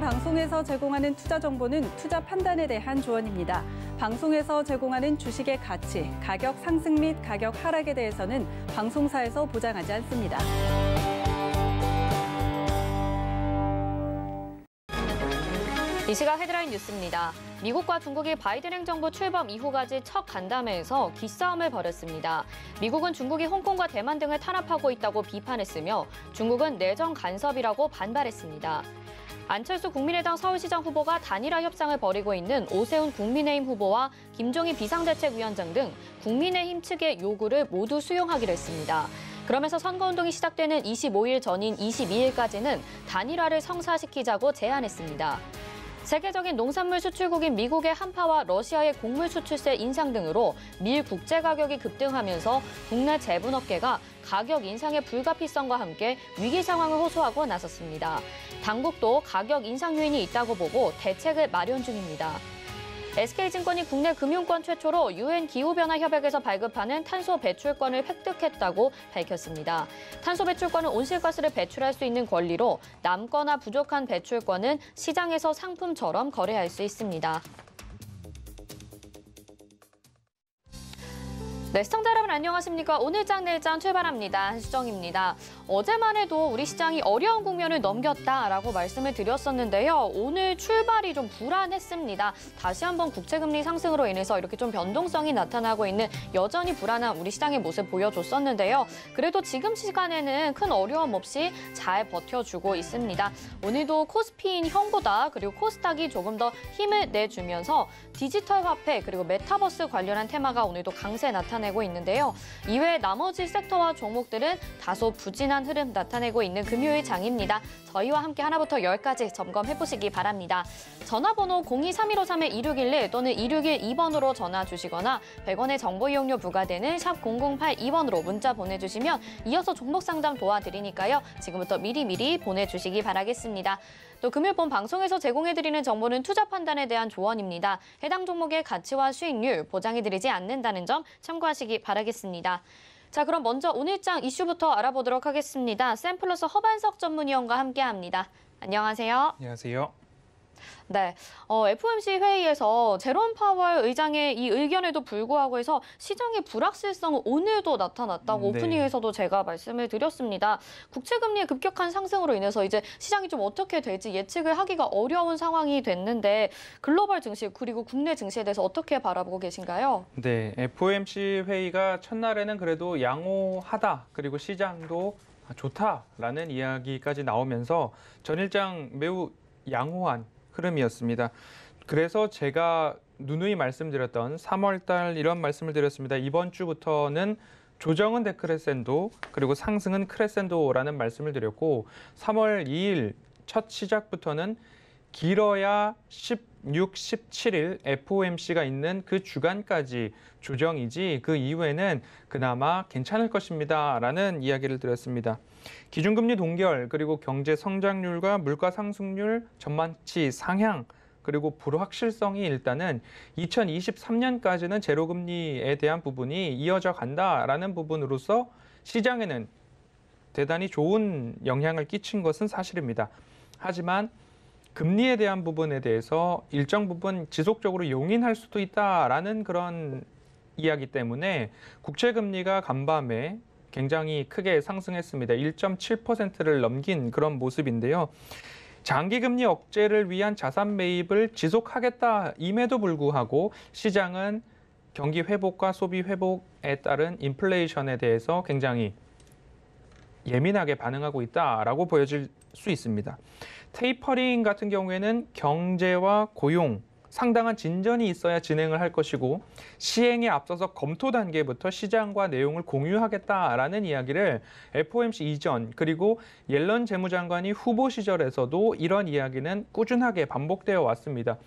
방송에서 제공하는 투자 정보는 투자 판단에 대한 조언입니다. 방송에서 제공하는 주식의 가치, 가격 상승 및 가격 하락에 대해서는 방송사에서 보장하지 않습니다. 이 시각 헤드라인 뉴스입니다. 미국과 중국이 바이든 행정부 출범 이후까지 첫 간담회에서 기싸움을 벌였습니다. 미국은 중국이 홍콩과 대만 등을 탄압하고 있다고 비판했으며 중국은 내정 간섭이라고 반발했습니다. 안철수 국민의당 서울시장 후보가 단일화 협상을 벌이고 있는 오세훈 국민의힘 후보와 김종인 비상대책위원장 등 국민의힘 측의 요구를 모두 수용하기로 했습니다. 그러면서 선거운동이 시작되는 25일 전인 22일까지는 단일화를 성사시키자고 제안했습니다. 세계적인 농산물 수출국인 미국의 한파와 러시아의 곡물 수출세 인상 등으로 밀 국제 가격이 급등하면서 국내 제분업계가 가격 인상의 불가피성과 함께 위기 상황을 호소하고 나섰습니다. 당국도 가격 인상 요인이 있다고 보고 대책을 마련 중입니다. SK증권이 국내 금융권 최초로 UN 기후변화협약에서 발급하는 탄소 배출권을 획득했다고 밝혔습니다. 탄소 배출권은 온실가스를 배출할 수 있는 권리로 남거나 부족한 배출권은 시장에서 상품처럼 거래할 수 있습니다. 네, 시청자 여러분 안녕하십니까? 오늘장 내일장 출발합니다. 한수정입니다. 어제만 해도 우리 시장이 어려운 국면을 넘겼다라고 말씀을 드렸었는데요. 오늘 출발이 좀 불안했습니다. 다시 한번 국채금리 상승으로 인해서 이렇게 좀 변동성이 나타나고 있는 여전히 불안한 우리 시장의 모습 보여줬었는데요. 그래도 지금 시간에는 큰 어려움 없이 잘 버텨주고 있습니다. 오늘도 코스피인 형보다 그리고 코스닥이 조금 더 힘을 내주면서 디지털 화폐 그리고 메타버스 관련한 테마가 오늘도 강세 나타내고 있는데요. 이외에 나머지 섹터와 종목들은 다소 부진한 흐름 나타내고 있는 금요일 장입니다. 저희와 함께 하나부터 10까지 점검해보시기 바랍니다. 전화번호 023153-2611 또는 2612번으로 전화 주시거나 100원의 정보 이용료 부과되는 샵 0082번으로 문자 보내주시면 이어서 종목 상담 도와드리니까요. 지금부터 미리미리 보내주시기 바라겠습니다. 또 금요일 본 방송에서 제공해드리는 정보는 투자 판단에 대한 조언입니다. 해당 종목의 가치와 수익률 보장해드리지 않는다는 점 참고하시기 바라겠습니다. 자, 그럼 먼저 오늘장 이슈부터 알아보도록 하겠습니다. 샘플러스 허반석 전문위원과 함께합니다. 안녕하세요. 안녕하세요. 네, FOMC 회의에서 제롬 파월 의장의 이 의견에도 불구하고 해서 시장의 불확실성은 오늘도 나타났다고 네. 오프닝에서도 제가 말씀을 드렸습니다. 국채금리의 급격한 상승으로 인해서 이제 시장이 좀 어떻게 될지 예측을 하기가 어려운 상황이 됐는데 글로벌 증시 그리고 국내 증시에 대해서 어떻게 바라보고 계신가요? 네, FOMC 회의가 첫날에는 그래도 양호하다, 그리고 시장도 좋다라는 이야기까지 나오면서 전일장 매우 양호한 흐름이었습니다. 그래서 제가 누누이 말씀드렸던 3월 달 이런 말씀을 드렸습니다. 이번 주부터는 조정은 데크레센도 그리고 상승은 크레센도라는 말씀을 드렸고 3월 2일 첫 시작부터는 길어야 16, 17일 FOMC가 있는 그 주간까지 조정이지 그 이후에는 그나마 괜찮을 것입니다라는 이야기를 드렸습니다. 기준금리 동결 그리고 경제 성장률과 물가 상승률 전망치 상향 그리고 불확실성이 일단은 2023년까지는 제로금리에 대한 부분이 이어져 간다라는 부분으로서 시장에는 대단히 좋은 영향을 끼친 것은 사실입니다. 하지만 금리에 대한 부분에 대해서 일정 부분 지속적으로 용인할 수도 있다라는 그런 이야기 때문에 국채금리가 간밤에 굉장히 크게 상승했습니다. 1.7%를 넘긴 그런 모습인데요. 장기금리 억제를 위한 자산 매입을 지속하겠다임에도 불구하고 시장은 경기 회복과 소비 회복에 따른 인플레이션에 대해서 굉장히 예민하게 반응하고 있다라고 보여질 수 있습니다. 테이퍼링 같은 경우에는 경제와 고용, 상당한 진전이 있어야 진행을 할 것이고 시행에 앞서서 검토 단계부터 시장과 내용을 공유하겠다라는 이야기를 FOMC 이전 그리고 옐런 재무장관이 후보 시절에서도 이런 이야기는 꾸준하게 반복되어 왔습니다.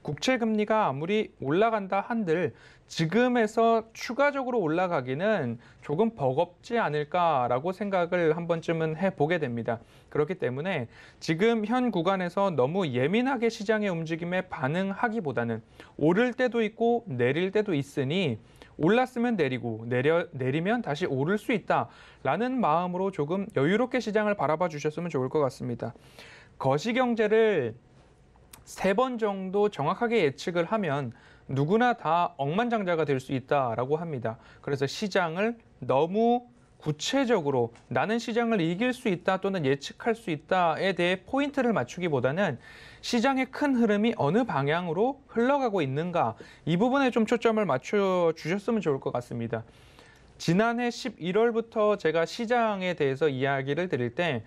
국채금리가 아무리 올라간다 한들 지금에서 추가적으로 올라가기는 조금 버겁지 않을까라고 생각을 한 번쯤은 해보게 됩니다. 그렇기 때문에 지금 현 구간에서 너무 예민하게 시장의 움직임에 반응하기보다는 오를 때도 있고 내릴 때도 있으니 올랐으면 내리고 내리면 다시 오를 수 있다라는 마음으로 조금 여유롭게 시장을 바라봐 주셨으면 좋을 것 같습니다. 거시경제를 3번 정도 정확하게 예측을 하면 누구나 다 억만장자가 될 수 있다라고 합니다. 그래서 시장을 너무 구체적으로 나는 시장을 이길 수 있다 또는 예측할 수 있다에 대해 포인트를 맞추기보다는 시장의 큰 흐름이 어느 방향으로 흘러가고 있는가, 이 부분에 좀 초점을 맞춰 주셨으면 좋을 것 같습니다. 지난해 11월부터 제가 시장에 대해서 이야기를 드릴 때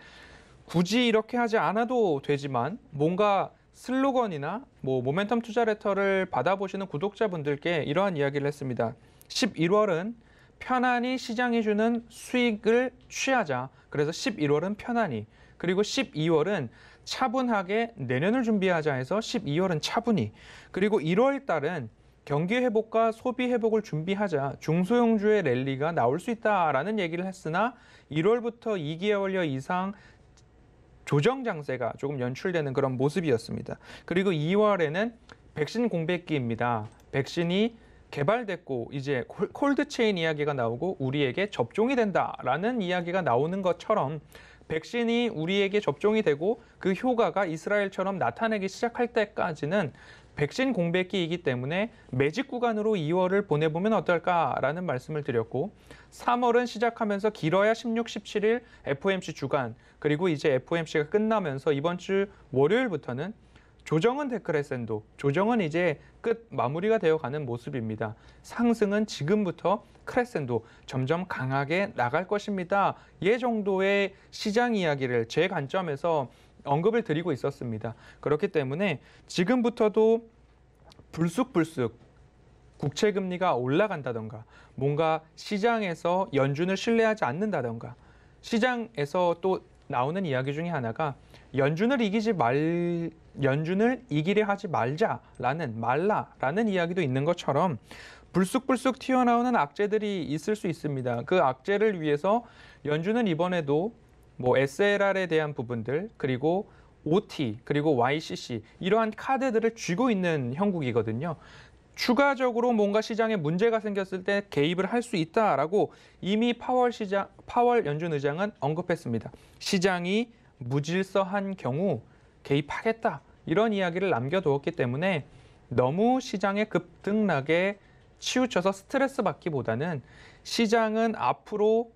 굳이 이렇게 하지 않아도 되지만 뭔가 슬로건이나 모멘텀 투자 레터를 받아보시는 구독자분들께 이러한 이야기를 했습니다. 11월은 편안히 시장이 주는 수익을 취하자. 그래서 11월은 편안히. 그리고 12월은 차분하게 내년을 준비하자 해서 12월은 차분히. 그리고 1월 달은 경기 회복과 소비 회복을 준비하자. 중소형주의 랠리가 나올 수 있다라는 얘기를 했으나 1월부터 2개월여 이상 조정 장세가 조금 연출되는 그런 모습이었습니다. 그리고 2월에는 백신 공백기입니다. 백신이 개발됐고 이제 콜드체인 이야기가 나오고 우리에게 접종이 된다라는 이야기가 나오는 것처럼 백신이 우리에게 접종이 되고 그 효과가 이스라엘처럼 나타내기 시작할 때까지는 백신 공백기이기 때문에 매직 구간으로 2월을 보내보면 어떨까라는 말씀을 드렸고 3월은 시작하면서 길어야 16, 17일 FOMC 주간 그리고 이제 FOMC가 끝나면서 이번 주 월요일부터는 조정은 데크레센도, 조정은 이제 끝 마무리가 되어가는 모습입니다. 상승은 지금부터 크레센도 점점 강하게 나갈 것입니다. 예 정도의 시장 이야기를 제 관점에서 언급을 드리고 있었습니다. 그렇기 때문에 지금부터도 불쑥불쑥 국채금리가 올라간다던가 뭔가 시장에서 연준을 신뢰하지 않는다던가 시장에서 또 나오는 이야기 중에 하나가 연준을 이기려 하지 말라라는 이야기도 있는 것처럼 불쑥불쑥 튀어나오는 악재들이 있을 수 있습니다. 그 악재를 위해서 연준은 이번에도 SLR에 대한 부분들 그리고 OT 그리고 YCC 이러한 카드들을 쥐고 있는 형국이거든요. 추가적으로 뭔가 시장에 문제가 생겼을 때 개입을 할 수 있다라고 이미 파월 연준 의장은 언급했습니다. 시장이 무질서한 경우 개입하겠다 이런 이야기를 남겨두었기 때문에 너무 시장의 급등락에 치우쳐서 스트레스 받기보다는 시장은 앞으로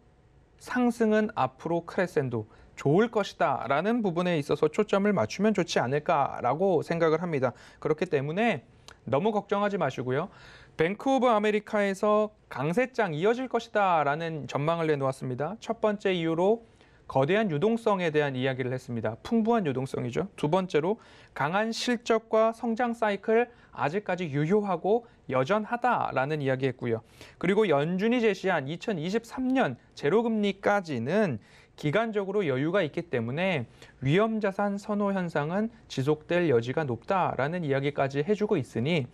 상승은 앞으로 크레센도 좋을 것이다 라는 부분에 있어서 초점을 맞추면 좋지 않을까라고 생각을 합니다. 그렇기 때문에 너무 걱정하지 마시고요. 뱅크 오브 아메리카에서 강세장 이어질 것이다 라는 전망을 내놓았습니다. 첫 번째 이유로 거대한 유동성에 대한 이야기를 했습니다. 풍부한 유동성이죠. 두 번째로 강한 실적과 성장 사이클 아직까지 유효하고 여전하다라는 이야기했고요. 그리고 연준이 제시한 2023년 제로금리까지는 기간적으로 여유가 있기 때문에 위험자산 선호 현상은 지속될 여지가 높다라는 이야기까지 해주고 있으니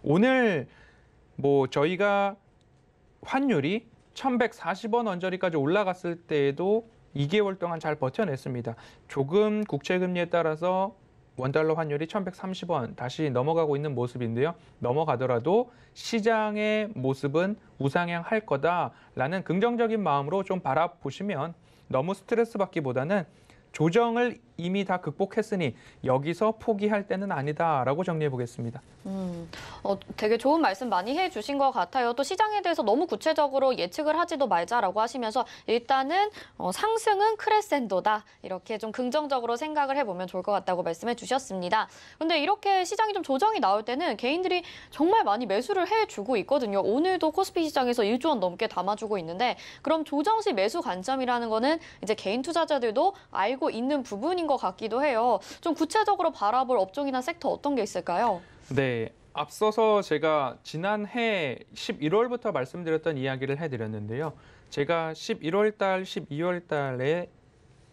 오늘 저희가 환율이 1140원 언저리까지 올라갔을 때에도 2개월 동안 잘 버텨냈습니다. 조금 국채금리에 따라서 원달러 환율이 1130원 다시 넘어가고 있는 모습인데요. 넘어가더라도 시장의 모습은 우상향할 거다라는 긍정적인 마음으로 좀 바라보시면 너무 스트레스 받기보다는 조정을 이미 다 극복했으니 여기서 포기할 때는 아니다라고 정리해 보겠습니다. 되게 좋은 말씀 많이 해주신 것 같아요. 또 시장에 대해서 너무 구체적으로 예측을 하지도 말자라고 하시면서 일단은 상승은 크레센도다. 이렇게 좀 긍정적으로 생각을 해보면 좋을 것 같다고 말씀해 주셨습니다. 근데 이렇게 시장이 좀 조정이 나올 때는 개인들이 정말 많이 매수를 해주고 있거든요. 오늘도 코스피 시장에서 1조 원 넘게 담아주고 있는데 그럼 조정 시 매수 관점이라는 거는 이제 개인 투자자들도 알고 있는 부분인 것 같기도 해요. 좀 구체적으로 바라볼 업종이나 sek터 어떤 게 있을까요? 네, 앞서서 제가 지난해 11월부터 말씀드렸던 이야기를 해드렸는데요. 제가 11월 달, 12월 달에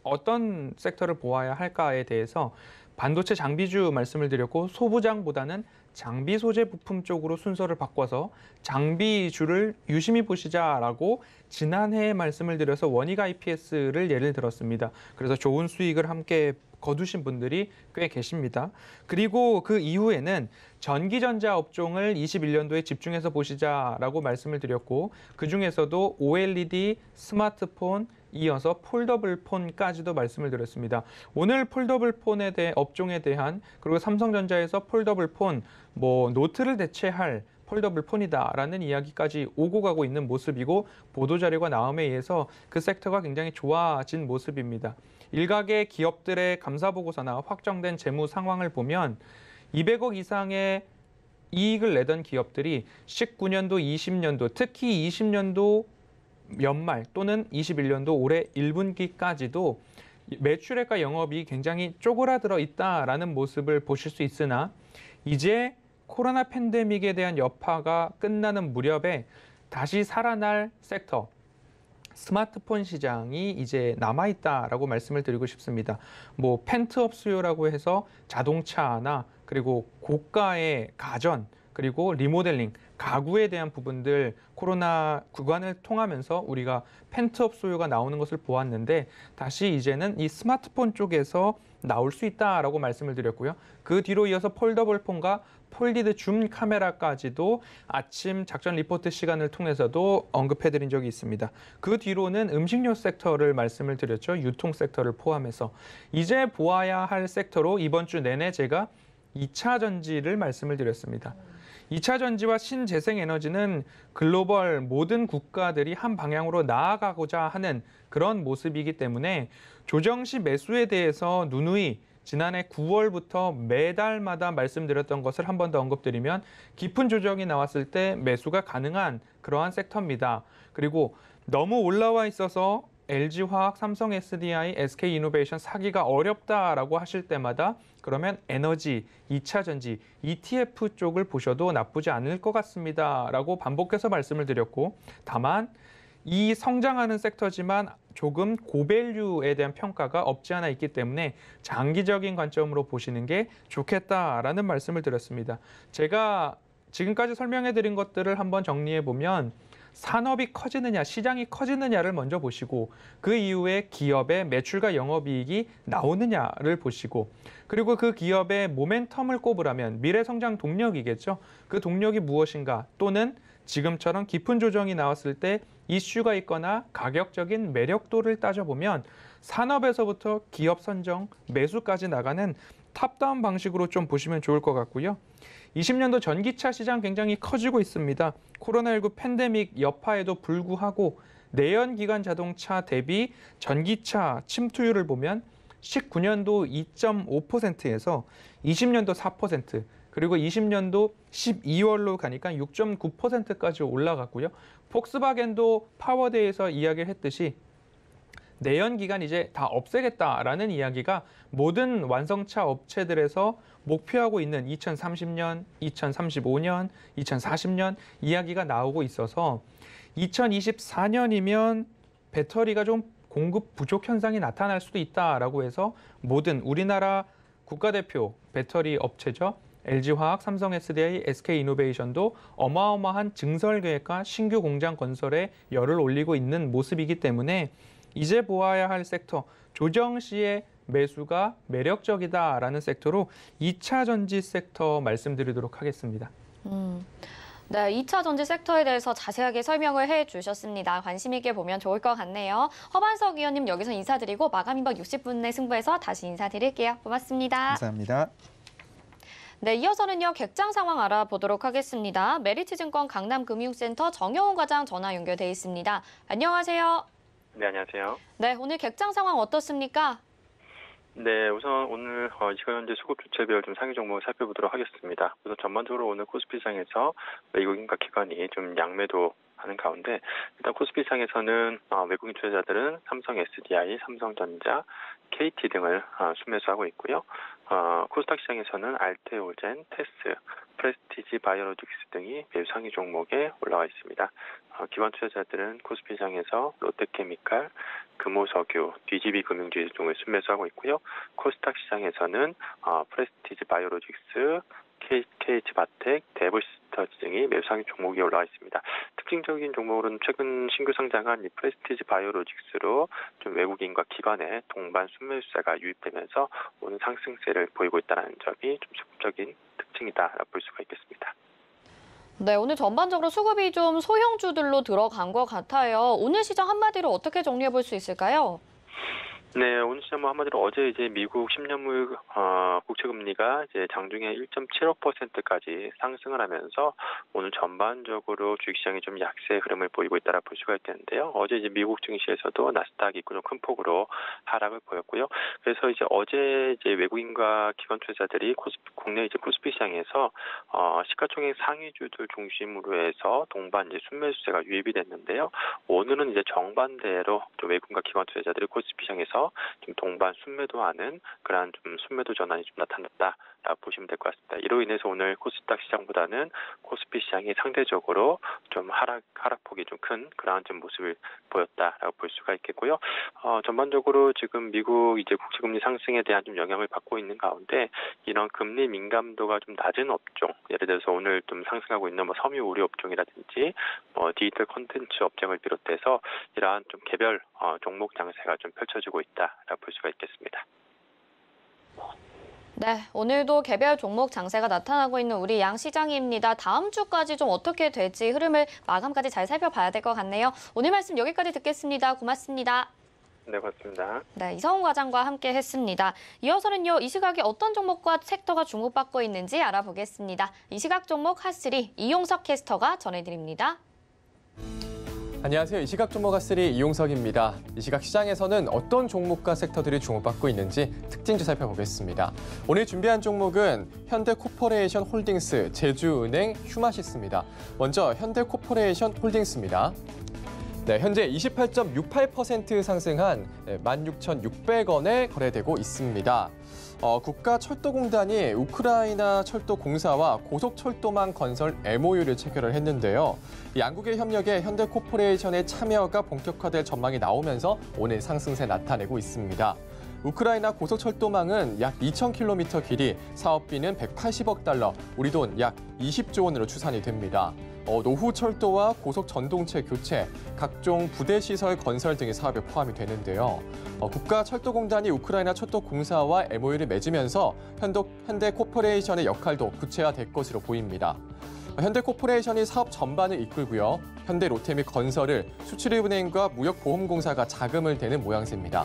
어떤 섹터를 보아야 할까에 대해서 반도체 장비주 말씀을 드렸고 소부장보다는 장비 소재 부품 쪽으로 순서를 바꿔서 장비주를 유심히 보시자라고 지난해에 말씀을 드려서 원익 IPS를 예를 들었습니다. 그래서 좋은 수익을 함께 거두신 분들이 꽤 계십니다. 그리고 그 이후에는 전기전자 업종을 21년도에 집중해서 보시자라고 말씀을 드렸고 그중에서도 OLED, 스마트폰, 이어서 폴더블 폰까지도 말씀을 드렸습니다. 오늘 폴더블 폰에 대해 업종에 대한 그리고 삼성전자에서 폴더블 폰, 노트를 대체할 폴더블 폰이다라는 이야기까지 오고 가고 있는 모습이고 보도자료가 나옴에 의해서 그 섹터가 굉장히 좋아진 모습입니다. 일각의 기업들의 감사보고서나 확정된 재무 상황을 보면 200억 이상의 이익을 내던 기업들이 19년도, 20년도, 특히 20년도 연말 또는 21년도 올해 1분기까지도 매출액과 영업이 굉장히 쪼그라들어 있다라는 모습을 보실 수 있으나 이제 코로나 팬데믹에 대한 여파가 끝나는 무렵에 다시 살아날 섹터, 스마트폰 시장이 이제 남아있다라고 말씀을 드리고 싶습니다. 펜트업 수요라고 해서 자동차나 그리고 고가의 가전, 그리고 리모델링, 가구에 대한 부분들 코로나 구간을 통하면서 우리가 펜트업 수요가 나오는 것을 보았는데 다시 이제는 이 스마트폰 쪽에서 나올 수 있다라고 말씀을 드렸고요. 그 뒤로 이어서 폴더블 폰과 폴디드 줌 카메라까지도 아침 작전 리포트 시간을 통해서도 언급해드린 적이 있습니다. 그 뒤로는 음식료 섹터를 말씀을 드렸죠. 유통 섹터를 포함해서. 이제 보아야 할 섹터로 이번 주 내내 제가 2차 전지를 말씀을 드렸습니다. 2차 전지와 신재생에너지는 글로벌 모든 국가들이 한 방향으로 나아가고자 하는 그런 모습이기 때문에 조정 시 매수에 대해서 누누이 지난해 9월부터 매달마다 말씀드렸던 것을 한 번 더 언급드리면 깊은 조정이 나왔을 때 매수가 가능한 그러한 섹터입니다. 그리고 너무 올라와 있어서 LG화학, 삼성 SDI, SK이노베이션 사기가 어렵다라고 하실 때마다 그러면 에너지, 2차 전지, ETF 쪽을 보셔도 나쁘지 않을 것 같습니다라고 반복해서 말씀을 드렸고 다만 이 성장하는 섹터지만 조금 고밸류에 대한 평가가 없지 않아 있기 때문에 장기적인 관점으로 보시는 게 좋겠다라는 말씀을 드렸습니다. 제가 지금까지 설명해드린 것들을 한번 정리해보면 산업이 커지느냐, 시장이 커지느냐를 먼저 보시고 그 이후에 기업의 매출과 영업이익이 나오느냐를 보시고 그리고 그 기업의 모멘텀을 꼽으라면 미래 성장 동력이겠죠. 그 동력이 무엇인가 또는 지금처럼 깊은 조정이 나왔을 때 이슈가 있거나 가격적인 매력도를 따져보면 산업에서부터 기업 선정, 매수까지 나가는 탑다운 방식으로 좀 보시면 좋을 것 같고요. 20년도 전기차 시장 굉장히 커지고 있습니다. 코로나19 팬데믹 여파에도 불구하고 내연기관 자동차 대비 전기차 침투율을 보면 19년도 2.5%에서 20년도 4%, 그리고 20년도 12월로 가니까 6.9%까지 올라갔고요. 폭스바겐도 파워데이에서 이야기를 했듯이 내연기관 이제 다 없애겠다라는 이야기가 모든 완성차 업체들에서 목표하고 있는 2030년, 2035년, 2040년 이야기가 나오고 있어서 2024년이면 배터리가 좀 공급 부족 현상이 나타날 수도 있다라고 해서 모든 우리나라 국가대표 배터리 업체죠. LG화학, 삼성 SDI, SK이노베이션도 어마어마한 증설 계획과 신규 공장 건설에 열을 올리고 있는 모습이기 때문에 이제 보아야 할 섹터, 조정 시의 매수가 매력적이다라는 섹터로 2차 전지 섹터 말씀드리도록 하겠습니다. 네, 2차 전지 섹터에 대해서 자세하게 설명을 해주셨습니다. 관심 있게 보면 좋을 것 같네요. 허반석 위원님 여기서 인사드리고 마감 인박 60분 내 승부에서 다시 인사드릴게요. 고맙습니다. 감사합니다. 네, 이어서는요, 객장 상황 알아보도록 하겠습니다. 메리츠증권 강남금융센터 정영훈 과장 전화 연결돼 있습니다. 안녕하세요. 네, 안녕하세요. 네, 오늘 객장 상황 어떻습니까? 네, 우선 오늘 시간 현재 수급 주체별 좀 상위 종목을 살펴보도록 하겠습니다. 우선 전반적으로 오늘 코스피 시장에서 외국인과 기관이 좀 양매도 하는 가운데 일단 코스피 시장에서는 외국인 투자자들은 삼성 SDI, 삼성전자, KT 등을 순매수하고 있고요. 코스닥 시장에서는 알테올젠, 테스, 프레스티지 바이오로직스 등이 매수 상위 종목에 올라와 있습니다. 기관 투자자들은 코스피 시장에서 롯데케미칼, 금호석유, DGB 금융주식 등을 순매수하고 있고요. 코스닥 시장에서는 프레스티지 바이오로직스, KH바텍, 데브시스터즈 등이 매수 상위 종목에 올라와 있습니다. 특징적인 종목으로는 최근 신규 상장한 이 프레스티지 바이오로직스로 좀 외국인과 기관의 동반 순매수세가 유입되면서 오늘 상승세를 보이고 있다는 점이 좀 적극적인 특징이다라고 볼 수가 있겠습니다. 네, 오늘 전반적으로 수급이 좀 소형주들로 들어간 것 같아요. 오늘 시장 한마디로 어떻게 정리해 볼 수 있을까요? 네, 오늘 시장 한마디로 어제 이제 미국 10년물 국채 금리가 이제 장중에 1.75%까지 상승을 하면서 오늘 전반적으로 주식시장이 좀 약세 흐름을 보이고 있다라 볼 수가 있겠는데요. 어제 이제 미국 증시에서도 나스닥이 좀 큰 폭으로 하락을 보였고요. 그래서 이제 어제 이제 외국인과 기관 투자자들이 국내 이제 코스피 시장에서 시가총액 상위주들 중심으로 해서 동반 이제 순매수세가 유입이 됐는데요. 오늘은 이제 정반대로 좀 외국인과 기관 투자자들이 코스피 시장에서 좀 동반 순매도하는 그러한 좀 순매도 전환이 좀 나타났다라고 보시면 될 것 같습니다. 이로 인해서 오늘 코스닥 시장보다는 코스피 시장이 상대적으로 좀 하락폭이 좀 큰 그러한 좀 모습을 보였다라고 볼 수가 있겠고요. 전반적으로 지금 미국 이제 국채금리 상승에 대한 좀 영향을 받고 있는 가운데 이런 금리 민감도가 좀 낮은 업종, 예를 들어서 오늘 좀 상승하고 있는 뭐 섬유 의료 업종이라든지 디지털 콘텐츠 업종을 비롯해서 이러한 좀 개별 종목 장세가 좀 펼쳐지고 있다라고 볼 수가 있겠습니다. 네, 오늘도 개별 종목 장세가 나타나고 있는 우리 양시장입니다. 다음 주까지 좀 어떻게 될지 흐름을 마감까지 잘 살펴봐야 될 것 같네요. 오늘 말씀 여기까지 듣겠습니다. 고맙습니다. 네, 고맙습니다. 네, 이성훈 과장과 함께 했습니다. 이어서는요, 이 시각에 어떤 종목과 섹터가 주목받고 있는지 알아보겠습니다. 이 시각 종목 핫3 이용석 캐스터가 전해드립니다. 안녕하세요. 이시각 종목 핫3 이용석입니다. 이 시각 시장에서는 어떤 종목과 섹터들이 주목받고 있는지 특징주 살펴보겠습니다. 오늘 준비한 종목은 현대코퍼레이션 홀딩스, 제주은행, 휴마시스입니다. 먼저 현대코퍼레이션 홀딩스입니다. 네, 현재 28.68% 상승한 16,600원에 거래되고 있습니다. 국가철도공단이 우크라이나 철도공사와 고속철도망 건설 MOU를 체결을 했는데요. 양국의 협력에 현대코퍼레이션의 참여가 본격화될 전망이 나오면서 오늘 상승세 나타내고 있습니다. 우크라이나 고속철도망은 약 2,000km 길이, 사업비는 180억 달러, 우리 돈 약 20조 원으로 추산이 됩니다. 노후 철도와 고속 전동체 교체, 각종 부대 시설 건설 등의 사업에 포함이 되는데요. 국가철도공단이 우크라이나 철도공사와 MOU를 맺으면서 현대코퍼레이션의 역할도 구체화될 것으로 보입니다. 현대코퍼레이션이 사업 전반을 이끌고요. 현대로템이 건설을, 수출입은행과 무역보험공사가 자금을 대는 모양새입니다.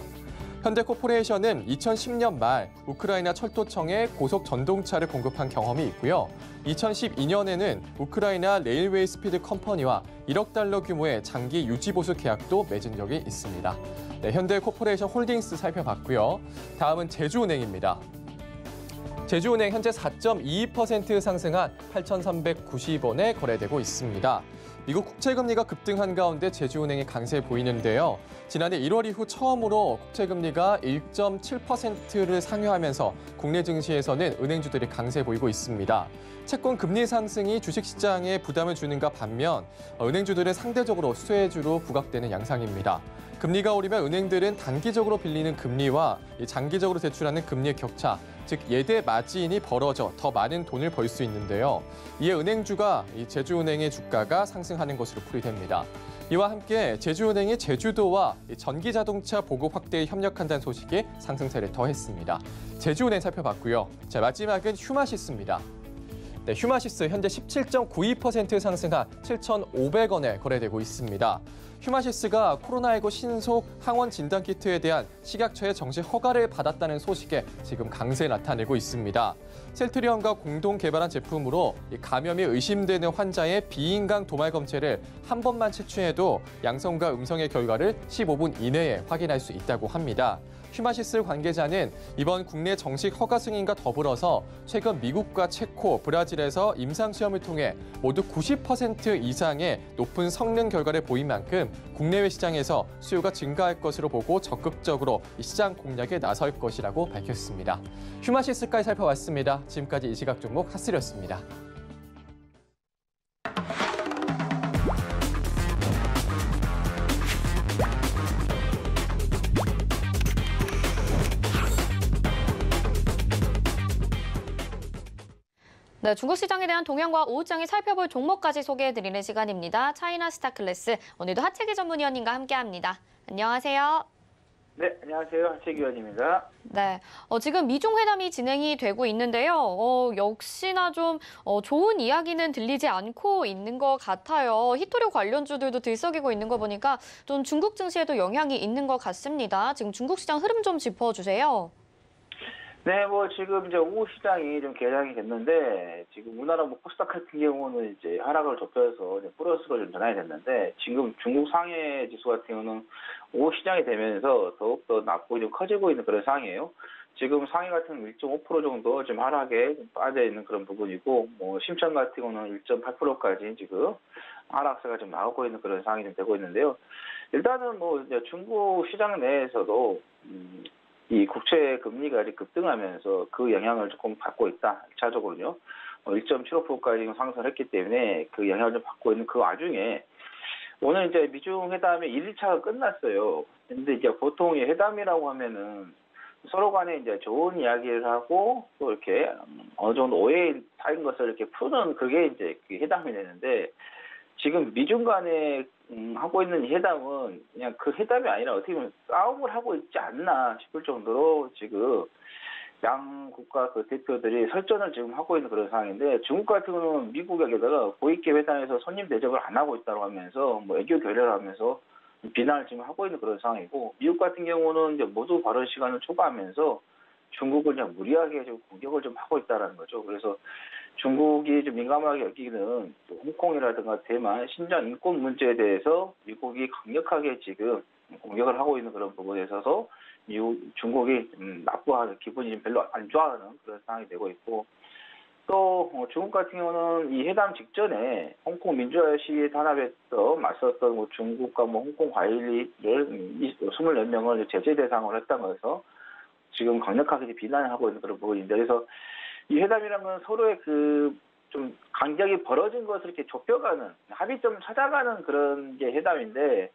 현대코퍼레이션은 2010년 말 우크라이나 철도청에 고속 전동차를 공급한 경험이 있고요. 2012년에는 우크라이나 레일웨이 스피드 컴퍼니와 1억 달러 규모의 장기 유지보수 계약도 맺은 적이 있습니다. 네, 현대코퍼레이션 홀딩스 살펴봤고요. 다음은 제주은행입니다. 제주은행 현재 4.22% 상승한 8,390원에 거래되고 있습니다. 미국 국채금리가 급등한 가운데 제주은행이 강세 보이는데요. 지난해 1월 이후 처음으로 국채금리가 1.7%를 상회하면서 국내 증시에서는 은행주들이 강세 보이고 있습니다. 채권 금리 상승이 주식시장에 부담을 주는가 반면 은행주들은 상대적으로 수혜주로 부각되는 양상입니다. 금리가 오르면 은행들은 단기적으로 빌리는 금리와 장기적으로 대출하는 금리의 격차, 즉 예대 마진이 벌어져 더 많은 돈을 벌 수 있는데요. 이에 은행주가 제주은행의 주가가 상승하는 것으로 풀이됩니다. 이와 함께 제주은행이 제주도와 전기자동차 보급 확대에 협력한다는 소식이 상승세를 더했습니다. 제주은행 살펴봤고요. 자, 마지막은 휴마시스입니다. 네, 휴마시스 현재 17.92% 상승한 7,500원에 거래되고 있습니다. 휴마시스가 코로나19 신속 항원 진단키트에 대한 식약처의 정식 허가를 받았다는 소식에 지금 강세 나타내고 있습니다. 셀트리온과 공동 개발한 제품으로 감염이 의심되는 환자의 비인강 도말 검체를 한 번만 채취해도 양성과 음성의 결과를 15분 이내에 확인할 수 있다고 합니다. 휴마시스 관계자는 이번 국내 정식 허가 승인과 더불어서 최근 미국과 체코, 브라질에서 임상시험을 통해 모두 90% 이상의 높은 성능 결과를 보인 만큼 국내외 시장에서 수요가 증가할 것으로 보고 적극적으로 시장 공략에 나설 것이라고 밝혔습니다. 휴마시스까지 살펴봤습니다. 지금까지 이 시각 종목 핫3였습니다. 네, 중국 시장에 대한 동향과 오후장에 살펴볼 종목까지 소개해드리는 시간입니다. 차이나 스타클래스, 오늘도 하채기 전문위원님과 함께합니다. 안녕하세요. 네, 안녕하세요. 최기원입니다. 네, 지금 미중 회담이 진행이 되고 있는데요. 역시나 좀 좋은 이야기는 들리지 않고 있는 것 같아요. 히토류 관련주들도 들썩이고 있는 거 보니까 좀 중국 증시에도 영향이 있는 것 같습니다. 지금 중국 시장 흐름 좀 짚어주세요. 네, 지금 이제 오후 시장이 좀 개장이 됐는데, 지금 우리나라 코스닥 같은 경우는 이제 하락을 좁혀서 이제 플러스로 좀 전환이 됐는데, 지금 중국 상해 지수 같은 경우는 오후 시장이 되면서 더욱더 낙폭이 좀 커지고 있는 그런 상황이에요. 지금 상해 같은 1.5% 정도 좀 하락에 빠져 있는 그런 부분이고, 심천 같은 경우는 1.8%까지 지금 하락세가 좀 나오고 있는 그런 상황이 좀 되고 있는데요. 일단은 이제 중국 시장 내에서도, 이 국채 금리가 아직 급등하면서 그 영향을 조금 받고 있다. 1차적으로요. 1.75%까지 상승을 했기 때문에 그 영향을 좀 받고 있는 그 와중에 오늘 이제 미중 회담의 1차가 끝났어요. 근데 이제 보통 이 회담이라고 하면은 서로 간에 이제 좋은 이야기를 하고 또 이렇게 어느 정도 오해에 쌓인 것을 이렇게 푸는 그게 이제 그 회담이 되는데 지금 미중 간에 하고 있는 이 회담은 그냥 그 회담이 아니라 어떻게 보면 싸움을 하고 있지 않나 싶을 정도로 지금 양 국가 그 대표들이 설전을 지금 하고 있는 그런 상황인데 중국 같은 경우는 미국에다가 고위계 회담에서 손님 대접을 안 하고 있다고 하면서 애교 결여를 하면서 비난을 지금 하고 있는 그런 상황이고 미국 같은 경우는 이제 모두 발언 시간을 초과하면서 중국을 그냥 무리하게 좀 공격을 좀 하고 있다라는 거죠. 그래서 중국이 좀 민감하게 여기는 홍콩이라든가 대만 신장 인권 문제에 대해서 미국이 강력하게 지금 공격을 하고 있는 그런 부분에 있어서 중국이 납부하는 기분이 좀 별로 안 좋아하는 그런 상황이 되고 있고 또 중국 같은 경우는 이 회담 직전에 홍콩 민주화 시위에 탄압해서 맞섰던 중국과 홍콩 과일을 24명을 제재 대상으로 했다고 해서 지금 강력하게 비난을 하고 있는 그런 부분인데 그래서 이 회담이라는 건 서로의 좀 간격이 벌어진 것을 이렇게 좁혀가는 합의점을 찾아가는 그런 게 회담인데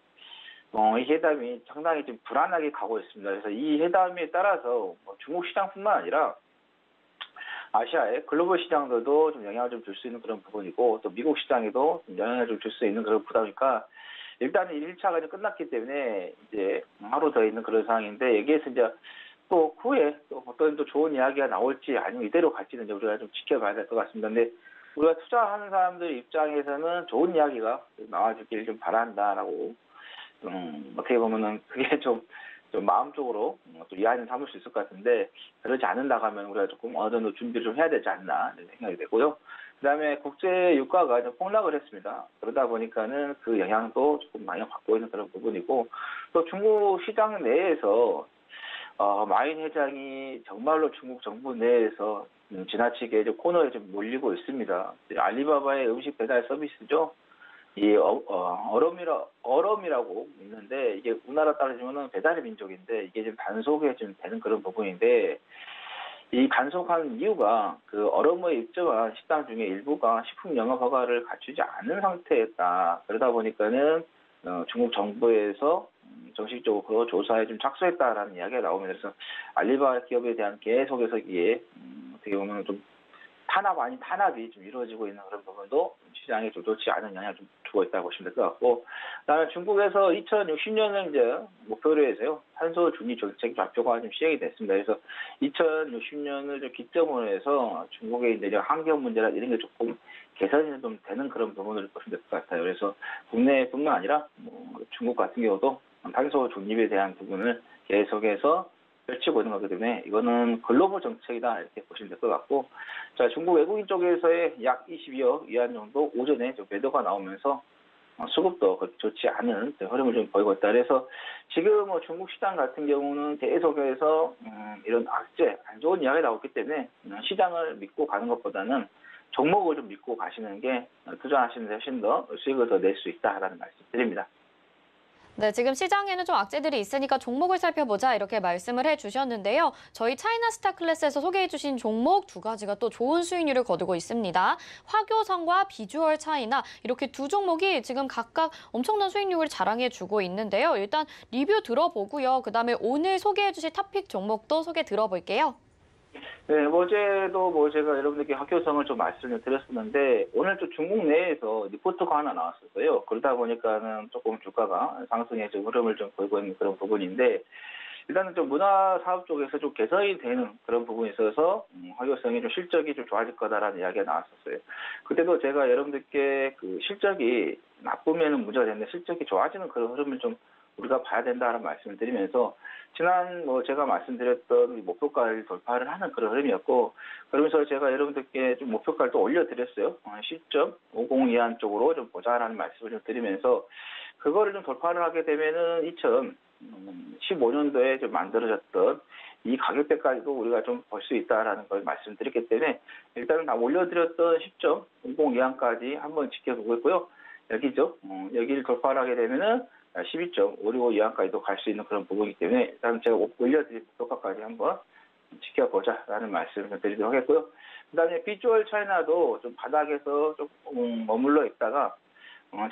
이 회담이 상당히 좀 불안하게 가고 있습니다. 그래서 이 회담에 따라서 중국 시장뿐만 아니라 아시아의 글로벌 시장들도 좀 영향을 좀 줄 수 있는 그런 부분이고 또 미국 시장에도 좀 영향을 좀 줄 수 있는 그런 부담이니까 일단은 1차가 이제 끝났기 때문에 이제 하루 더 있는 그런 상황인데 여기에서 이제 또 후에 또 어떤 또 좋은 이야기가 나올지 아니면 이대로 갈지는 이제 우리가 좀 지켜봐야 될 것 같습니다. 근데 우리가 투자하는 사람들 입장에서는 좋은 이야기가 나와주길 좀 바란다라고 어떻게 보면은 그게 좀 마음적으로 또 이해는 삼을 수 있을 것 같은데 그러지 않는다고 하면 우리가 조금 어느 정도 준비를 좀 해야 되지 않나 생각이 되고요. 그다음에 국제 유가가 좀 폭락을 했습니다. 그러다 보니까는 그 영향도 조금 많이 받고 있는 그런 부분이고 또 중국 시장 내에서 마인 회장이 정말로 중국 정부 내에서 지나치게 코너에 좀 몰리고 있습니다. 알리바바의 음식 배달 서비스죠. 이 얼음이라고 있는데 이게 우리나라 따르면은 배달의 민족인데 이게 지금 단속에 좀 되는 그런 부분인데 이 단속하는 이유가 그 얼음을 입점한 식당 중에 일부가 식품 영업 허가를 갖추지 않은 상태였다. 그러다 보니까는 중국 정부에서 정식적으로 조사에 좀 착수했다라는 이야기가 나오면 그래서 알리바바 기업에 대한 계속해서 이게 어떻게 보면 좀 탄압 아닌 탄압이 좀 이루어지고 있는 그런 부분도 시장에 좀 좋지 않은 영향을 좀 주고 있다고 보시면 될 것 같고, 그다음에 중국에서 2060년을 이제 목표로 해서요 탄소 중립 정책 발표가 좀 시행이 됐습니다. 그래서 2060년을 좀 기점으로 해서 중국의 이제 환경 문제나 이런 게 조금 개선이 좀 되는 그런 부분을 보시면 될 것 같아요. 그래서 국내뿐만 아니라 중국 같은 경우도 탄소 중립에 대한 부분을 계속해서 펼치고 있는 거기 때문에 이거는 글로벌 정책이다 이렇게 보시면 될 것 같고, 자 중국 외국인 쪽에서의 약 22억 위안 정도 오전에 좀 매도가 나오면서 수급도 그렇게 좋지 않은 흐름을 좀 보이고 있다. 그래서 지금 중국 시장 같은 경우는 계속해서 이런 악재 안 좋은 이야기가 나오기 때문에 시장을 믿고 가는 것보다는 종목을 좀 믿고 가시는 게 투자하시는 데 훨씬 더 수익을 더 낼 수 있다라는 말씀드립니다. 네, 지금 시장에는 좀 악재들이 있으니까 종목을 살펴보자 이렇게 말씀을 해주셨는데요. 저희 차이나 스타 클래스에서 소개해주신 종목 두 가지가 또 좋은 수익률을 거두고 있습니다. 화교성과 비주얼 차이나 이렇게 두 종목이 지금 각각 엄청난 수익률을 자랑해주고 있는데요. 일단 리뷰 들어보고요. 그다음에 오늘 소개해주실 탑픽 종목도 소개 들어볼게요. 네, 어제도 제가 여러분들께 학교성을 좀 말씀을 드렸었는데, 오늘 또 중국 내에서 리포트가 하나 나왔었어요. 그러다 보니까는 조금 주가가 상승의 좀 흐름을 좀 보이고 있는 그런 부분인데, 일단은 좀 문화 사업 쪽에서 좀 개선이 되는 그런 부분이 있어서 활용성이 좀 실적이 좀 좋아질 거다라는 이야기가 나왔었어요. 그때도 제가 여러분들께 그 실적이 나쁘면은 문제가 되는데 실적이 좋아지는 그런 흐름을 좀 우리가 봐야 된다라는 말씀을 드리면서 지난 제가 말씀드렸던 목표가를 돌파를 하는 그런 흐름이었고 그러면서 제가 여러분들께 좀 목표가를 또 올려드렸어요. 10.50 이하 쪽으로 좀 보자라는 말씀을 좀 드리면서 그거를 좀 돌파를 하게 되면은 2015년도에 좀 만들어졌던 이 가격대까지도 우리가 좀 볼 수 있다라는 걸 말씀드렸기 때문에 일단은 다 올려드렸던 10.50 이하까지 한번 지켜보고 있고요. 여기죠. 여기를 돌파를 하게 되면은 12.565 이하까지도 갈 수 있는 그런 부분이기 때문에 일단 제가 올려드린 목표가까지 한번 지켜보자라는 말씀을 드리도록 하겠고요. 그다음에 비주얼 차이나도 좀 바닥에서 좀 머물러 있다가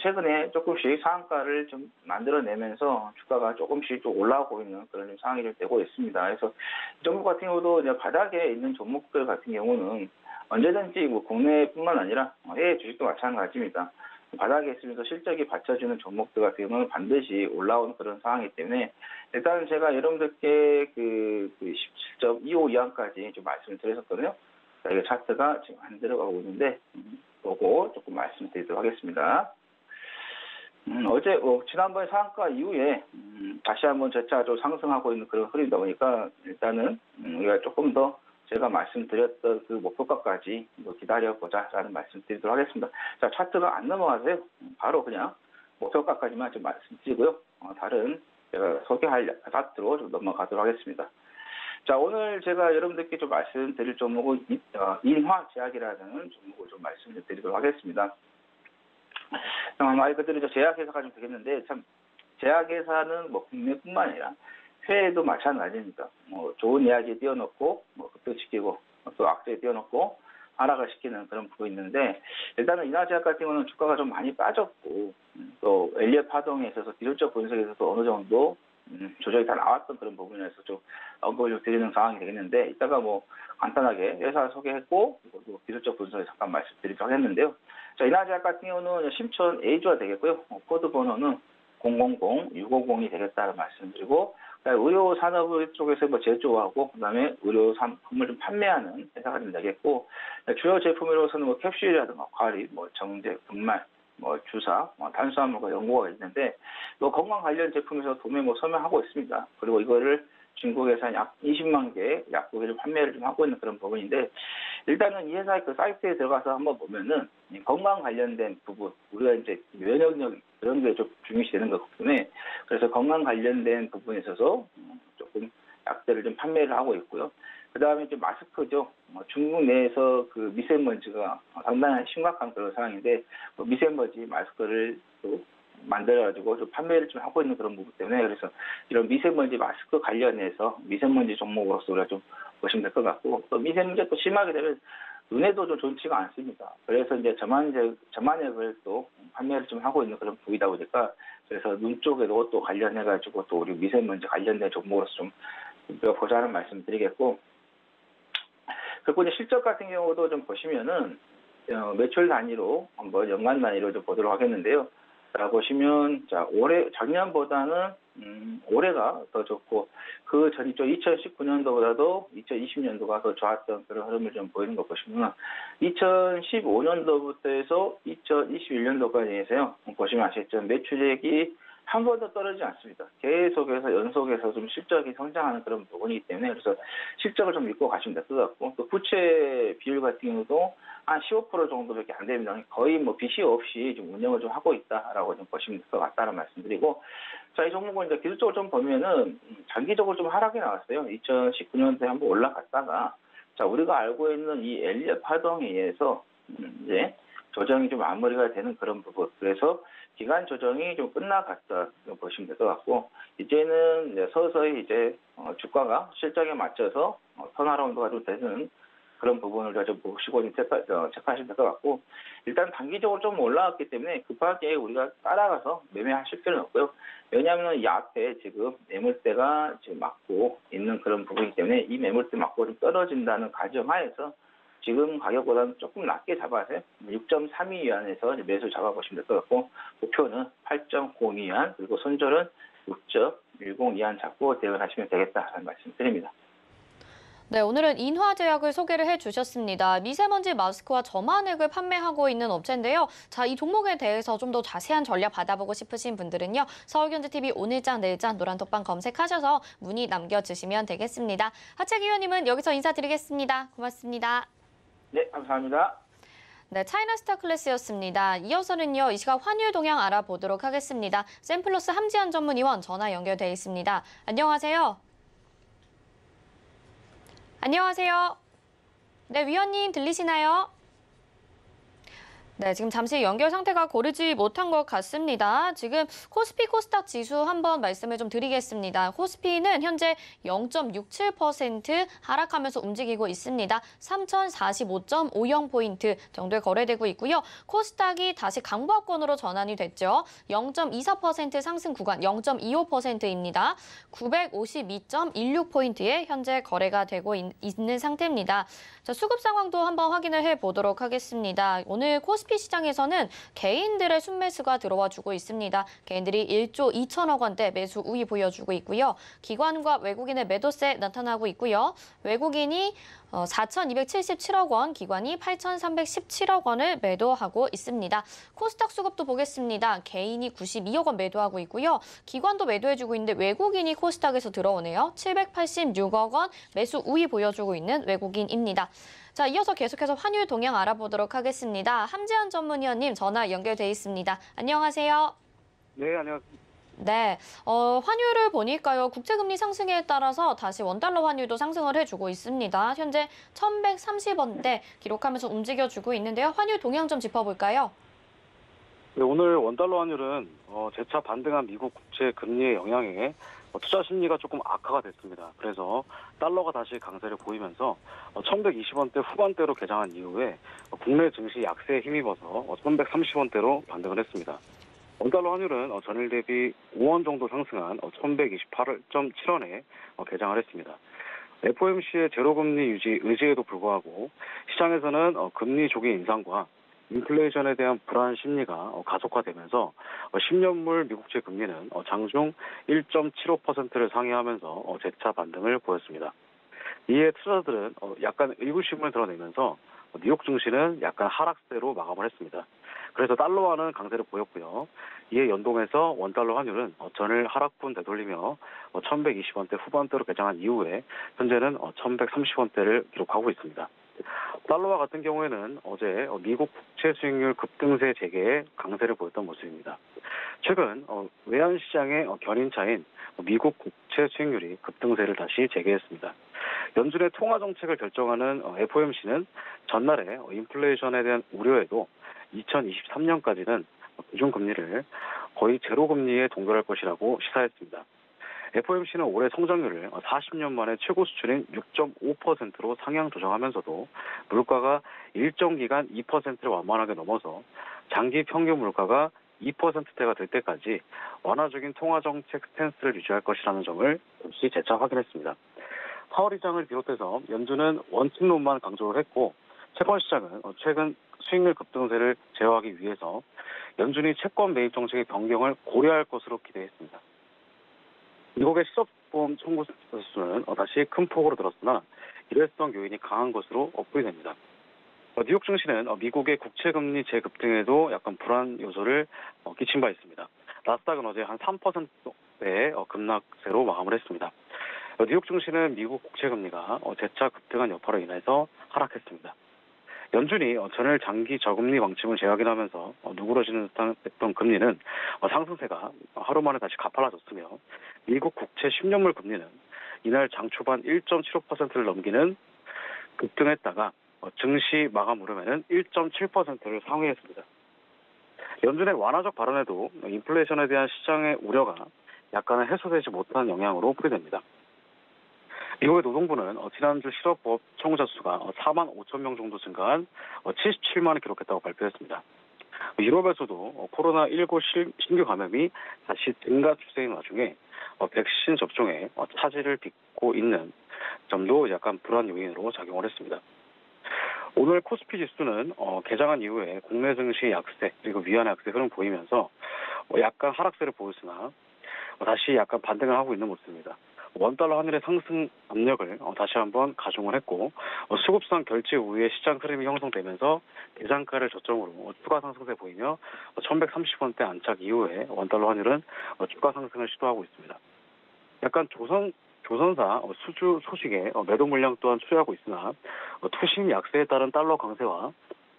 최근에 조금씩 상한가를 좀 만들어내면서 주가가 조금씩 좀 올라오고 있는 그런 상황이 좀 되고 있습니다. 그래서 이 종목 같은 경우도 이제 바닥에 있는 종목들 같은 경우는 언제든지 국내뿐만 아니라 해외 주식도 마찬가지입니다. 바닥에 있으면서 실적이 받쳐주는 종목들 같은 경우는 반드시 올라오는 그런 상황이기 때문에 일단 제가 여러분들께 그 17.25 이하까지 좀 말씀을 드렸었거든요. 자, 이게 차트가 지금 안 들어가고 있는데 보고 조금 말씀드리도록 하겠습니다. 어제 지난번에 상한가 이후에 다시 한번 재차 좀 상승하고 있는 그런 흐름이다 보니까 일단은 우리가 조금 더 제가 말씀드렸던 그 목표가까지 기다려보자라는 말씀드리도록 하겠습니다. 자, 차트가 안 넘어가세요. 바로 그냥 목표가까지만 좀 말씀드리고요. 다른 제가 소개할 차트로 좀 넘어가도록 하겠습니다. 자, 오늘 제가 여러분들께 좀 말씀드릴 종목은 인화제약이라는 종목을 좀 말씀드리도록 하겠습니다. 말 그대로 제약회사가 좀 되겠는데 참 제약회사는 국내뿐만 아니라 해외도 마찬가지입니다. 좋은 이야기에 띄워놓고 급등 시키고 또 악재에 띄워놓고 하락을 시키는 그런 부분이 있는데 일단은 인화제약 같은 경우는 주가가 좀 많이 빠졌고 또 엘리엇 파동에 있어서 기술적 분석에서도 어느 정도 조정이 다 나왔던 그런 부분에서 좀 언급을 좀 드리는 상황이 되겠는데 이따가 간단하게 회사 소개했고 그리고 기술적 분석에 잠깐 말씀드리도록 하겠는데요. 자, 인화제약 같은 경우는 심천 A주가 되겠고요. 코드 번호는 000650이 되겠다는 말씀드리고 의료 산업 쪽에서 제조하고 그다음에 의료 상품을 좀 판매하는 회사가 좀 되겠고 주요 제품으로서는 캡슐이라든가 과립, 정제, 분말, 주사, 탄수화물과 연고가 있는데 건강 관련 제품에서 도매 서명하고 있습니다. 그리고 이거를 중국에서 약 20만 개 약국에 판매를 좀 하고 있는 그런 부분인데 일단은 이 회사의 그 사이트에 들어가서 한번 보면은 건강 관련된 부분 우리가 이제 면역력 그런 게 좀 중요시되는 거기 때문에 그래서 건강 관련된 부분에 있어서 조금 약들을 좀 판매를 하고 있고요. 그 다음에 이제 마스크죠. 중국 내에서 그 미세먼지가 상당히 심각한 그런 상황인데 미세먼지 마스크를 또 만들어가지고 좀 판매를 좀 하고 있는 그런 부분 때문에 그래서 이런 미세먼지 마스크 관련해서 미세먼지 종목으로서 우리가 좀 보시면 될 것 같고 또 미세먼지가 또 심하게 되면 눈에도 좀 좋지가 않습니다. 그래서 이제 점안액을 또 판매를 좀 하고 있는 그런 부위다 보니까 그래서 눈 쪽에도 또 관련해가지고 또 우리 미세먼지 관련된 종목으로서 좀 보자는 말씀드리겠고 그리고 이제 실적 같은 경우도 좀 보시면은 매출 단위로 한번 연간 단위로 좀 보도록 하겠는데요. 자, 보시면 자 작년보다는 올해가 더 좋고 그 전이죠 2019년도보다도 2020년도가 더 좋았던 그런 흐름을 좀 보이는 거 보시면 2015년도부터 해서 2021년도까지 해서요 보시면 아시겠지만 매출액이 한 번도 떨어지지 않습니다. 계속해서 연속해서 좀 실적이 성장하는 그런 부분이기 때문에 그래서 실적을 좀 믿고 가시면 될 것 같고 또 부채 비율 같은 경우도 한 15% 정도밖에 안 됩니다. 거의 빚이 없이 좀 운영을 좀 하고 있다라고 좀 보시면 될 것 같다는 말씀드리고 자, 이 종목은 이제 기술적으로 좀 보면은 장기적으로 좀 하락이 나왔어요. 2019년도에 한번 올라갔다가 자, 우리가 알고 있는 이 엘리엇 파동에 의해서 이제 조정이 좀 마무리가 되는 그런 부분. 그래서 기간 조정이 좀 끝나갔다 보시면 될 것 같고 이제는 이제 서서히 이제 주가가 실적에 맞춰서 턴어라운드가 좀 되는 그런 부분을 좀 보시고 좀 체크하시면 될 것 같고 일단 단기적으로 좀 올라왔기 때문에 급하게 우리가 따라가서 매매하실 필요는 없고요. 왜냐하면 이 앞에 지금 매물대가 지금 막고 있는 그런 부분이기 때문에 이 매물대 막고 좀 떨어진다는 가정하에서 지금 가격보다는 조금 낮게 잡아서 6.32 위안에서 매수 잡아보시면 될 것 같고 목표는 8.02 위안 그리고 손절은 10 이안 잡고 대응을 하시면 되겠다는 말씀드립니다. 네, 오늘은 인화제약을 소개를 해주셨습니다. 미세먼지 마스크와 점화넥을 판매하고 있는 업체인데요. 자, 이 종목에 대해서 좀 더 자세한 전략 받아보고 싶으신 분들은요. 서울경제TV 오늘장 내일장 노란톡방 검색하셔서 문의 남겨주시면 되겠습니다. 하채기 의원님은 여기서 인사드리겠습니다. 고맙습니다. 네, 감사합니다. 네, 차이나스타 클래스였습니다. 이어서는요, 이 시각 환율 동향 알아보도록 하겠습니다. 샘플러스 함지한 전문위원 전화 연결돼 있습니다. 안녕하세요. 안녕하세요. 네, 위원님 들리시나요? 네, 지금 잠시 연결 상태가 고르지 못한 것 같습니다. 지금 코스피 코스닥 지수 한번 말씀을 좀 드리겠습니다. 코스피는 현재 0.67% 하락하면서 움직이고 있습니다. 3045.50포인트 정도에 거래되고 있고요. 코스닥이 다시 강보합권으로 전환이 됐죠. 0.24% 상승 구간 0.25%입니다. 952.16포인트에 현재 거래가 되고 있는 상태입니다. 자, 수급 상황도 한번 확인을 해보도록 하겠습니다. 오늘 코스피 시장에서는 개인들의 순매수가 들어와 주고 있습니다. 개인들이 1조 2천억 원대 매수 우위 보여주고 있고요. 기관과 외국인의 매도세 나타나고 있고요. 외국인이 4,277억 원, 기관이 8,317억 원을 매도하고 있습니다. 코스닥 수급도 보겠습니다. 개인이 92억 원 매도하고 있고요. 기관도 매도해주고 있는데 외국인이 코스닥에서 들어오네요. 786억 원 매수 우위 보여주고 있는 외국인입니다. 자, 이어서 계속해서 환율 동향 알아보도록 하겠습니다. 함지한 전문위원님 전화 연결돼 있습니다. 안녕하세요. 네, 안녕하세요. 네, 환율을 보니까요. 국채금리 상승에 따라서 다시 원달러 환율도 상승을 해주고 있습니다. 현재 1,130원대 기록하면서 움직여주고 있는데요. 환율 동향 좀 짚어볼까요? 네, 오늘 원달러 환율은 재차 반등한 미국 국채 금리의 영향에 투자 심리가 조금 악화가 됐습니다. 그래서 달러가 다시 강세를 보이면서 1,120원대 후반대로 개장한 이후에 국내 증시 약세에 힘입어서 1,130원대로 반등을 했습니다. 원달러 환율은 전일 대비 5원 정도 상승한 1,128.7원에 개장을 했습니다. FOMC의 제로금리 유지 의지에도 불구하고 시장에서는 금리 조기 인상과 인플레이션에 대한 불안 심리가 가속화되면서 10년물 미국채 금리는 장중 1.75%를 상회하면서 재차 반등을 보였습니다. 이에 투자자들은 약간 의구심을 드러내면서 뉴욕 증시는 약간 하락세로 마감을 했습니다. 그래서 달러화는 강세를 보였고요. 이에 연동해서 원달러 환율은 전일 하락분 되돌리며 1,120원대 후반대로 개장한 이후에 현재는 1,130원대를 기록하고 있습니다. 달러화 같은 경우에는 어제 미국 국채 수익률 급등세 재개에 강세를 보였던 모습입니다. 최근 외환시장의 견인차인 미국 국채 수익률이 급등세를 다시 재개했습니다. 연준의 통화 정책을 결정하는 FOMC는 전날에 인플레이션에 대한 우려에도 2023년까지는 기준금리를 거의 제로금리에 동결할 것이라고 시사했습니다. FOMC는 올해 성장률을 40년 만에 최고 수준인 6.5%로 상향 조정하면서도 물가가 일정 기간 2%를 완만하게 넘어서 장기 평균 물가가 2%대가 될 때까지 완화적인 통화정책 스탠스를 유지할 것이라는 점을 역시 재차 확인했습니다. 파월 의장을 비롯해서 연준은 원칙론만 강조를 했고 채권 시장은 최근 수익률 급등세를 제어하기 위해서 연준이 채권 매입 정책의 변경을 고려할 것으로 기대했습니다. 미국의 실업보험 청구 수는 다시 큰 폭으로 늘었으나 일회성 요인이 강한 것으로 풀이됩니다. 뉴욕 증시는 미국의 국채금리 재급등에도 약간 불안 요소를 끼친 바 있습니다. 나스닥은 어제 한 3%의 급락세로 마감을 했습니다. 뉴욕 증시는 미국 국채금리가 재차 급등한 여파로 인해서 하락했습니다. 연준이 전일 장기 저금리 방침을 재확인하면서 누그러지는 듯한 했던 금리는 상승세가 하루 만에 다시 가팔라졌으며 미국 국채 10년물 금리는 이날 장 초반 1.75%를 넘기는 급등했다가 증시 마감 무렵에는 1.7%를 상회했습니다. 연준의 완화적 발언에도 인플레이션에 대한 시장의 우려가 약간은 해소되지 못한 영향으로 풀이됩니다. 미국의 노동부는 지난주 실업보험 청구자 수가 4만 5천 명 정도 증가한 77만을 기록했다고 발표했습니다. 유럽에서도 코로나19 신규 감염이 다시 증가 추세인 와중에 백신 접종에 차질을 빚고 있는 점도 약간 불안 요인으로 작용을 했습니다. 오늘 코스피 지수는 개장한 이후에 국내 증시 약세 그리고 위안의 약세 흐름 보이면서 약간 하락세를 보였으나 다시 약간 반등을 하고 있는 모습입니다. 원달러 환율의 상승 압력을 다시 한번 가중을 했고 수급상 결제 후에 시장 흐름이 형성되면서 대장가를 저점으로 추가 상승세 보이며 1130원대 안착 이후에 원달러 환율은 추가 상승을 시도하고 있습니다. 약간 조선사 수주 소식에 매도 물량 또한 추이하고 있으나 투심 약세에 따른 달러 강세와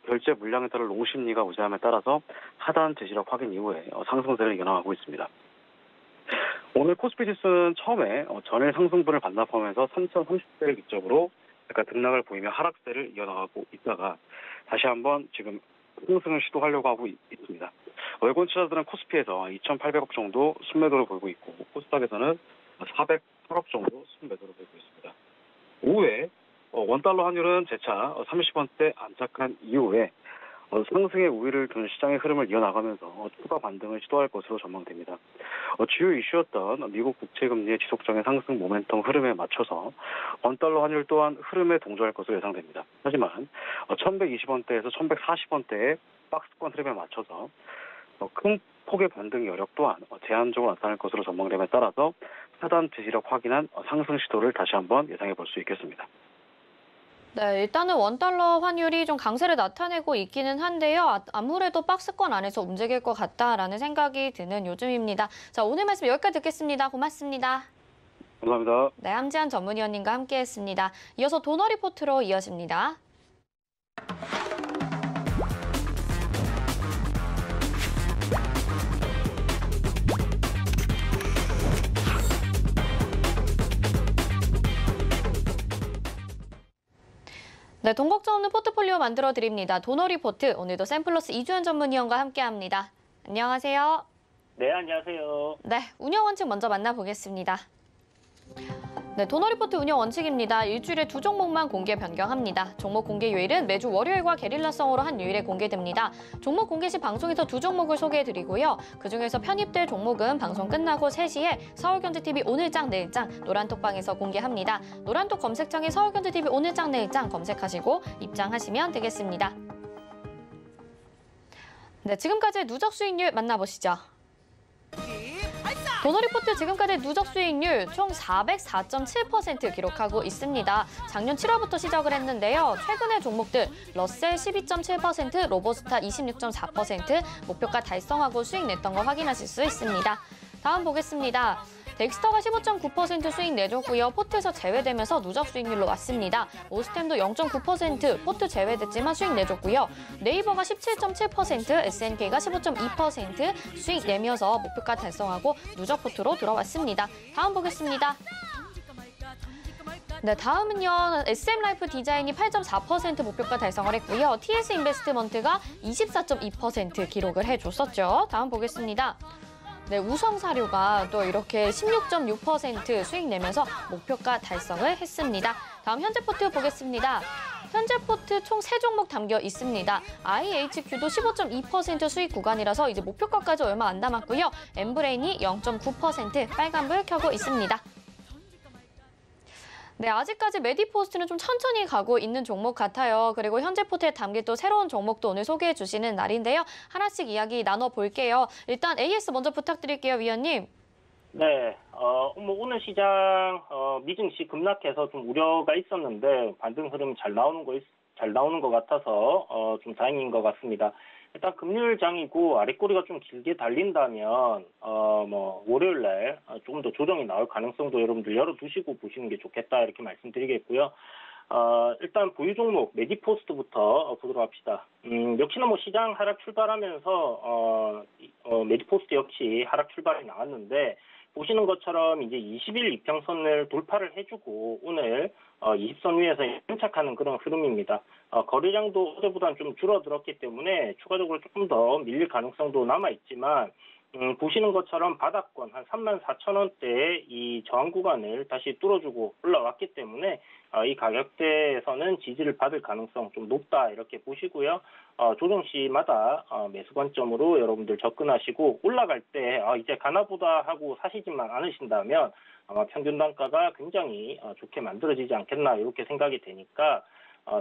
결제 물량에 따른 롱 심리가 우세함에 따라서 하단 제시력 확인 이후에 상승세를 이어나가고 있습니다. 오늘 코스피 지수는 처음에 전일 상승분을 반납하면서 3030대를 기점으로 약간 등락을 보이며 하락세를 이어나가고 있다가 다시 한번 지금 상승을 시도하려고 하고 있습니다. 외권 투자자들은 코스피에서 2,800억 정도 순매도를 보이고 있고 코스닥에서는 408억 정도 순매도를 보이고 있습니다. 오후에 원달러 환율은 재차 30원대 안착한 이후에 상승의 우위를 둔 시장의 흐름을 이어나가면서 추가 반등을 시도할 것으로 전망됩니다. 주요 이슈였던 미국 국채금리의 지속적인 상승 모멘텀 흐름에 맞춰서 원달러 환율 또한 흐름에 동조할 것으로 예상됩니다. 하지만 1120원대에서 1140원대의 박스권 흐름에 맞춰서 큰 폭의 반등 여력 또한 제한적으로 나타날 것으로 전망됨에 따라서 하단 지지력 확인한 상승 시도를 다시 한번 예상해 볼 수 있겠습니다. 네, 일단은 원달러 환율이 좀 강세를 나타내고 있기는 한데요. 아무래도 박스권 안에서 움직일 것 같다라는 생각이 드는 요즘입니다. 자, 오늘 말씀 여기까지 듣겠습니다. 고맙습니다. 감사합니다. 네, 함지한 전문위원님과 함께했습니다. 이어서 도너 리포트로 이어집니다. 네, 돈 걱정 없는 포트폴리오 만들어 드립니다. 도너 리포트, 오늘도 샘플러스 이주연 전문위원과 함께합니다. 안녕하세요. 네, 안녕하세요. 네, 운영 원칙 먼저 만나보겠습니다. 네, 도너 리포트 운영 원칙입니다. 일주일에 2종목만 공개 변경합니다. 종목 공개 요일은 매주 월요일과 게릴라성으로 한 요일에 공개됩니다. 종목 공개 시 방송에서 2종목을 소개해드리고요. 그중에서 편입될 종목은 방송 끝나고 3시에 서울경제TV 오늘장 내일장 노란톡방에서 공개합니다. 노란톡 검색창에 서울경제TV 오늘장 내일장 검색하시고 입장하시면 되겠습니다. 네, 지금까지의 누적 수익률 만나보시죠. 도너 리포트 지금까지 누적 수익률 총 404.7% 기록하고 있습니다. 작년 7월부터 시작을 했는데요. 최근의 종목들 러셀 12.7%, 로보스타 26.4% 목표가 달성하고 수익 냈던 거 확인하실 수 있습니다. 다음 보겠습니다. 덱스터가 15.9% 수익 내줬고요. 포트에서 제외되면서 누적 수익률로 왔습니다. 오스템도 0.9% 포트 제외됐지만 수익 내줬고요. 네이버가 17.7%, SNK가 15.2% 수익 내면서 목표가 달성하고 누적 포트로 들어왔습니다. 다음 보겠습니다. 네, 다음은요. SM라이프 디자인이 8.4% 목표가 달성을 했고요. TS 인베스트먼트가 24.2% 기록을 해줬었죠. 다음 보겠습니다. 네, 우성사료가 또 이렇게 16.6% 수익 내면서 목표가 달성을 했습니다. 다음 현재 포트 보겠습니다. 현재 포트 총 3종목 담겨 있습니다. IHQ도 15.2% 수익 구간이라서 이제 목표가까지 얼마 안 남았고요. 엠브레인이 0.9% 빨간불 켜고 있습니다. 네, 아직까지 메디포스트는 좀 천천히 가고 있는 종목 같아요. 그리고 현재 포트에 담긴 또 새로운 종목도 오늘 소개해 주시는 날인데요. 하나씩 이야기 나눠볼게요. 일단 AS 먼저 부탁드릴게요, 위원님. 네, 오늘 시장 미증시 급락해서 좀 우려가 있었는데 반등 흐름 잘 나오는 것 같아서 좀 다행인 것 같습니다. 일단 금요일 장이고 아랫꼬리가 좀 길게 달린다면 월요일 날 조금 더 조정이 나올 가능성도 여러분들 열어두시고 보시는 게 좋겠다 이렇게 말씀드리겠고요. 일단 보유 종목 메디포스트부터 보도록 합시다. 역시나 시장 하락 출발하면서 메디포스트 역시 하락 출발이 나왔는데 보시는 것처럼 이제 20일 이평선을 돌파를 해주고 오늘 20선 위에서 침착하는 그런 흐름입니다. 거래량도 어제보다는 좀 줄어들었기 때문에 추가적으로 조금 더 밀릴 가능성도 남아있지만 보시는 것처럼 바닥권 한 34,000원대의 이 저항 구간을 다시 뚫어주고 올라왔기 때문에 이 가격대에서는 지지를 받을 가능성 좀 높다 이렇게 보시고요. 조정 시마다 매수 관점으로 여러분들 접근하시고 올라갈 때 이제 가나보다 하고 사시지만 않으신다면 아마 평균 단가가 굉장히 좋게 만들어지지 않겠나 이렇게 생각이 되니까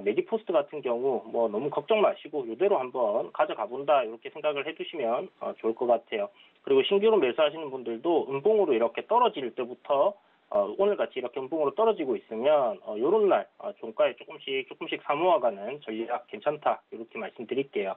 메디포스트 같은 경우 뭐 너무 걱정 마시고 이대로 한번 가져가 본다 이렇게 생각을 해두시면 좋을 것 같아요. 그리고 신규로 매수하시는 분들도 음봉으로 이렇게 떨어질 때부터 오늘같이 이렇게 음봉으로 떨어지고 있으면 요런 날 종가에 조금씩 사모아가는 전략 괜찮다 이렇게 말씀드릴게요.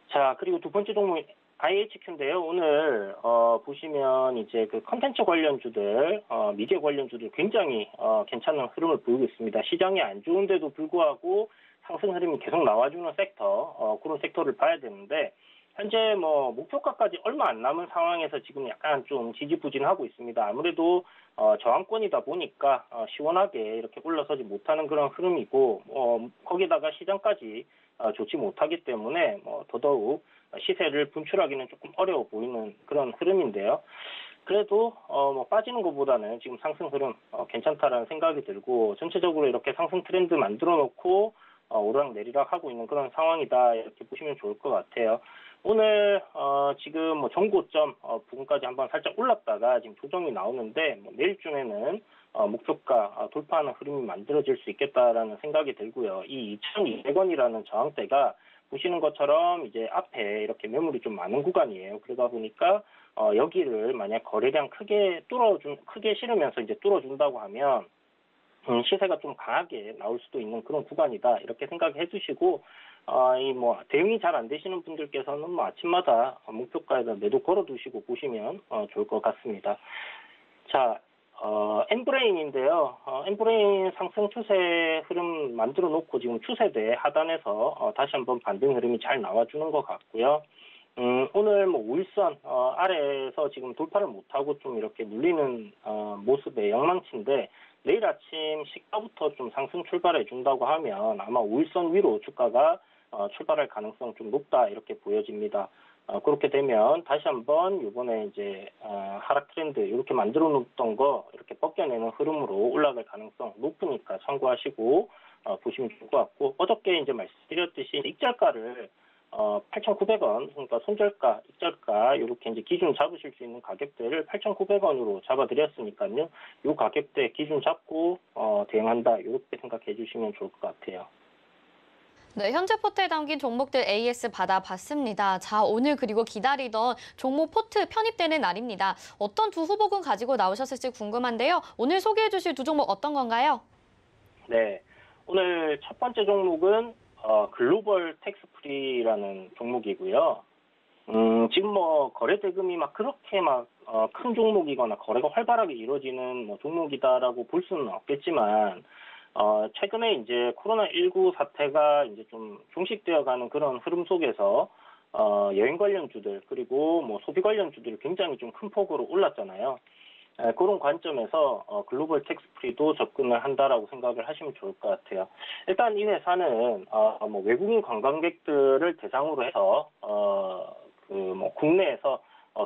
자, 그리고 두 번째 종목 IHQ인데요. 오늘 보시면 이제 그 컨텐츠 관련주들, 미디어 관련주들 굉장히 괜찮은 흐름을 보이고 있습니다. 시장이 안 좋은데도 불구하고 상승 흐름이 계속 나와주는 섹터, 그런 섹터를 봐야 되는데 현재 뭐 목표가까지 얼마 안 남은 상황에서 지금 약간 좀 지지부진하고 있습니다. 아무래도 저항권이다 보니까 시원하게 이렇게 올라서지 못하는 그런 흐름이고 거기다가 시장까지 좋지 못하기 때문에 더더욱 시세를 분출하기는 조금 어려워 보이는 그런 흐름인데요. 그래도 빠지는 것보다는 지금 상승 흐름 괜찮다라는 생각이 들고 전체적으로 이렇게 상승 트렌드 만들어 놓고 오르락 내리락 하고 있는 그런 상황이다 이렇게 보시면 좋을 것 같아요. 오늘 지금 뭐 정고점 부근까지 한번 살짝 올랐다가 지금 조정이 나오는데 내일쯤에는 목표가 돌파하는 흐름이 만들어질 수 있겠다라는 생각이 들고요. 이 2,200원이라는 저항대가 보시는 것처럼 이제 앞에 이렇게 매물이 좀 많은 구간이에요. 그러다 보니까 여기를 만약 거래량 크게 실으면서 이제 뚫어준다고 하면 시세가 좀 강하게 나올 수도 있는 그런 구간이다 이렇게 생각해 주시고 대응이 잘 안 되시는 분들께서는 아침마다 목표가에다 매도 걸어두시고 보시면 좋을 것 같습니다. 자, 엔브레인인데요. 엔브레인 상승 추세 흐름 만들어 놓고 지금 추세대 하단에서 다시 한번 반등 흐름이 잘 나와주는 것 같고요. 오늘 5일선 아래에서 지금 돌파를 못하고 좀 이렇게 눌리는 모습의 영망치인데 내일 아침 시가부터 좀 상승 출발해 준다고 하면 아마 5일선 위로 주가가 출발할 가능성 좀 높다 이렇게 보여집니다. 그렇게 되면 다시 한번 이번에 이제 하락 트렌드 이렇게 만들어 놓던 거 이렇게 벗겨내는 흐름으로 올라갈 가능성 높으니까 참고하시고 보시면 좋을 것 같고 어저께 이제 말씀드렸듯이 익절가를 8,900원 그러니까 손절가, 익절가 이렇게 이제 기준 잡으실 수 있는 가격대를 8,900원으로 잡아드렸으니까요. 이 가격대 기준 잡고 대응한다 이렇게 생각해 주시면 좋을 것 같아요. 네, 현재 포트에 담긴 종목들 AS 받아봤습니다. 자, 오늘 그리고 기다리던 종목 포트 편입되는 날입니다. 어떤 두 후보군 가지고 나오셨을지 궁금한데요. 오늘 소개해 주실 두 종목 어떤 건가요? 네, 오늘 첫 번째 종목은 글로벌 텍스프리라는 종목이고요. 지금 거래 대금이 그렇게 큰 종목이거나 거래가 활발하게 이루어지는 종목이다라고 볼 수는 없겠지만 최근에 이제 코로나19 사태가 이제 좀 종식되어가는 그런 흐름 속에서 여행 관련주들 그리고 소비 관련주들이 굉장히 좀 큰 폭으로 올랐잖아요. 그런 관점에서 글로벌 텍스프리도 접근을 한다라고 생각을 하시면 좋을 것 같아요. 일단 이 회사는 외국인 관광객들을 대상으로 해서 국내에서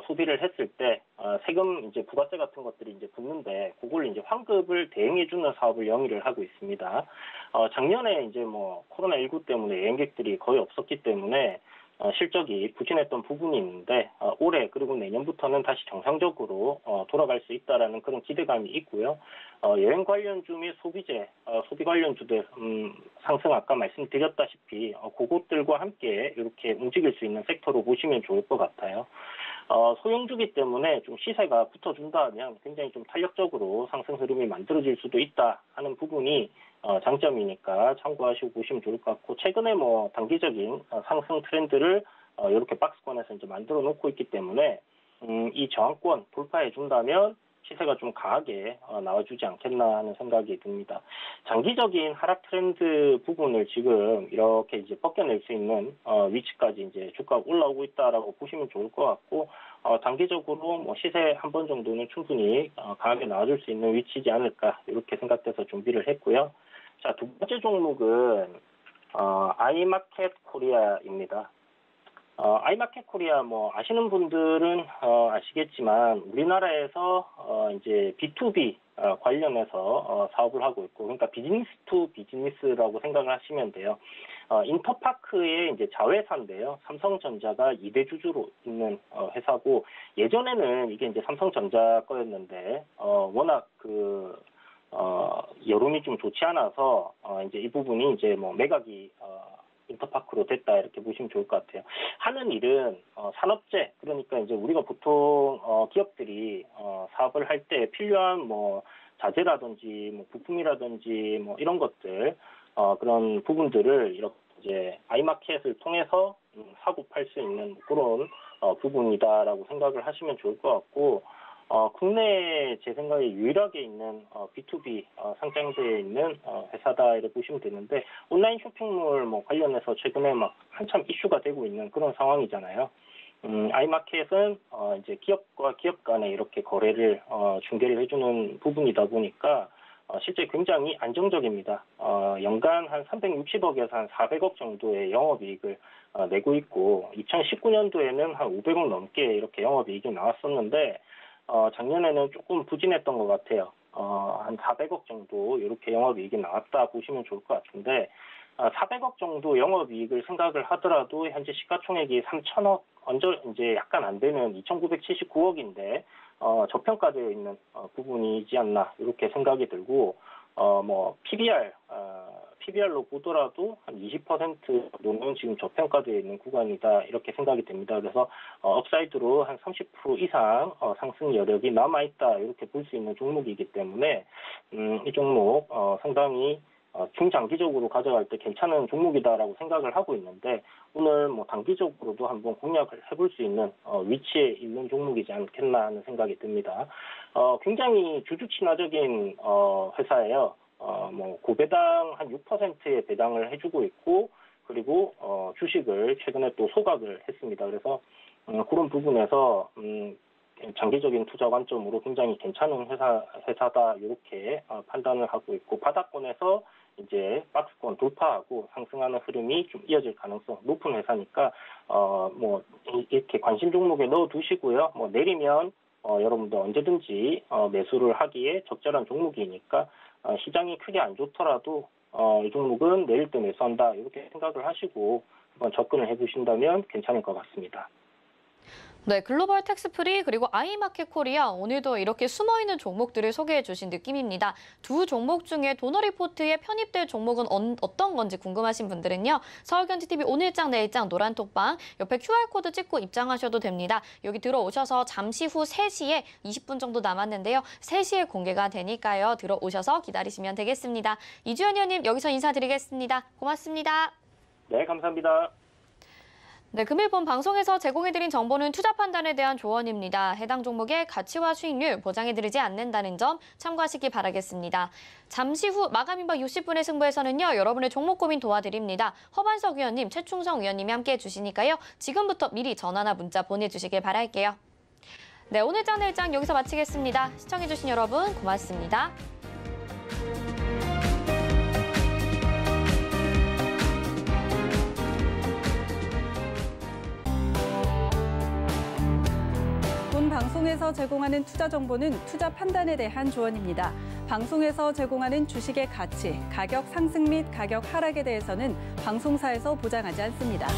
소비를 했을 때 세금 이제 부가세 같은 것들이 이제 붙는데 그걸 이제 환급을 대행해주는 사업을 영위를 하고 있습니다. 작년에 이제 코로나19 때문에 여행객들이 거의 없었기 때문에 실적이 부진했던 부분이 있는데 올해 그리고 내년부터는 다시 정상적으로 돌아갈 수 있다라는 그런 기대감이 있고요. 여행 관련주 및 소비재, 소비 관련주들 상승 아까 말씀드렸다시피 그것들과 함께 이렇게 움직일 수 있는 섹터로 보시면 좋을 것 같아요. 소형주기 때문에 좀 시세가 붙어준다면 굉장히 좀 탄력적으로 상승 흐름이 만들어질 수도 있다 하는 부분이 장점이니까 참고하시고 보시면 좋을 것 같고 최근에 단기적인 상승 트렌드를 이렇게 박스권에서 이제 만들어 놓고 있기 때문에 이 저항권 돌파해 준다면 시세가 좀 강하게 나와주지 않겠나 하는 생각이 듭니다. 장기적인 하락 트렌드 부분을 지금 이렇게 이제 벗겨낼 수 있는 위치까지 이제 주가가 올라오고 있다라고 보시면 좋을 것 같고 단기적으로 시세 한 번 정도는 충분히 강하게 나와줄 수 있는 위치지 않을까 이렇게 생각돼서 준비를 했고요. 자, 두 번째 종목은 아이마켓 코리아입니다. 아이마켓 코리아 아시는 분들은 아시겠지만 우리나라에서 이제 B2B 관련해서 사업을 하고 있고 그러니까 비즈니스 투 비즈니스라고 생각을 하시면 돼요. 인터파크의 이제 자회사인데요. 삼성전자가 2대 주주로 있는 회사고 예전에는 이게 이제 삼성전자 거였는데 워낙 여론이 좀 좋지 않아서 이제 이 부분이 이제 뭐 매각이 인터파크로 됐다 이렇게 보시면 좋을 것 같아요. 하는 일은 산업재, 그러니까 이제 우리가 보통 기업들이 사업을 할 때 필요한 뭐 자재라든지 뭐 부품이라든지 뭐 이런 것들 그런 부분들을 이렇게 이제 아이마켓을 통해서 사고 팔 수 있는 그런 부분이다라고 생각을 하시면 좋을 것 같고, 국내에 제 생각에 유일하게 있는 B2B 상장되어 있는 회사다 이렇게 보시면 되는데, 온라인 쇼핑몰 뭐 관련해서 최근에 막 한참 이슈가 되고 있는 그런 상황이잖아요. 아이마켓은 이제 기업과 기업 간에 이렇게 거래를 중개를 해주는 부분이다 보니까 실제 굉장히 안정적입니다. 연간 한 360억에서 한 400억 정도의 영업이익을 내고 있고, 2019년도에는 한 500억 넘게 이렇게 영업이익이 나왔었는데, 작년에는 조금 부진했던 것 같아요. 한 400억 정도 이렇게 영업이익이 나왔다 보시면 좋을 것 같은데, 400억 정도 영업이익을 생각을 하더라도 현재 시가총액이 3천억 이제 약간 안 되는 2,979억인데 저평가되어 있는 부분이지 않나 이렇게 생각이 들고, 뭐 PBR로 보더라도 한 20% 정도는 지금 저평가되어 있는 구간이다 이렇게 생각이 됩니다. 그래서 업사이드로 한 30% 이상 상승 여력이 남아있다 이렇게 볼 수 있는 종목이기 때문에 이 종목 상당히 중장기적으로 가져갈 때 괜찮은 종목이다라고 생각을 하고 있는데, 오늘 뭐 단기적으로도 한번 공략을 해볼 수 있는 위치에 있는 종목이지 않겠나 하는 생각이 듭니다. 굉장히 주주 친화적인 회사예요. 뭐 고배당 한 6%의 배당을 해주고 있고, 그리고 주식을 최근에 또 소각을 했습니다. 그래서 그런 부분에서 장기적인 투자 관점으로 굉장히 괜찮은 회사다 이렇게 판단을 하고 있고, 바닥권에서 이제 박스권 돌파하고 상승하는 흐름이 좀 이어질 가능성 높은 회사니까 뭐 이렇게 관심 종목에 넣어 두시고요. 뭐 내리면 여러분들 언제든지 매수를 하기에 적절한 종목이니까 시장이 크게 안 좋더라도 이 종목은 내릴 때 매수한다 이렇게 생각을 하시고 한번 접근을 해보신다면 괜찮을 것 같습니다. 네, 글로벌 텍스프리 그리고 아이마켓 코리아 오늘도 이렇게 숨어있는 종목들을 소개해 주신 느낌입니다. 두 종목 중에 도너리포트에 편입될 종목은 어떤 건지 궁금하신 분들은요. 서울경제TV 오늘장 내일장 노란톡방 옆에 QR코드 찍고 입장하셔도 됩니다. 여기 들어오셔서 잠시 후 3시에 20분 정도 남았는데요. 3시에 공개가 되니까요. 들어오셔서 기다리시면 되겠습니다. 이주연 의원님 여기서 인사드리겠습니다. 고맙습니다. 네, 감사합니다. 네, 금일본 방송에서 제공해드린 정보는 투자 판단에 대한 조언입니다. 해당 종목의 가치와 수익률 보장해드리지 않는다는 점 참고하시기 바라겠습니다. 잠시 후 마감 임박 60분의 승부에서는요. 여러분의 종목 고민 도와드립니다. 허반석 위원님, 최충성 위원님이 함께해 주시니까요. 지금부터 미리 전화나 문자 보내주시길 바랄게요. 네, 오늘장 내일장 여기서 마치겠습니다. 시청해주신 여러분 고맙습니다. 방송에서 제공하는 투자 정보는 투자 판단에 대한 조언입니다. 방송에서 제공하는 주식의 가치, 가격 상승 및 가격 하락에 대해서는 방송사에서 보장하지 않습니다.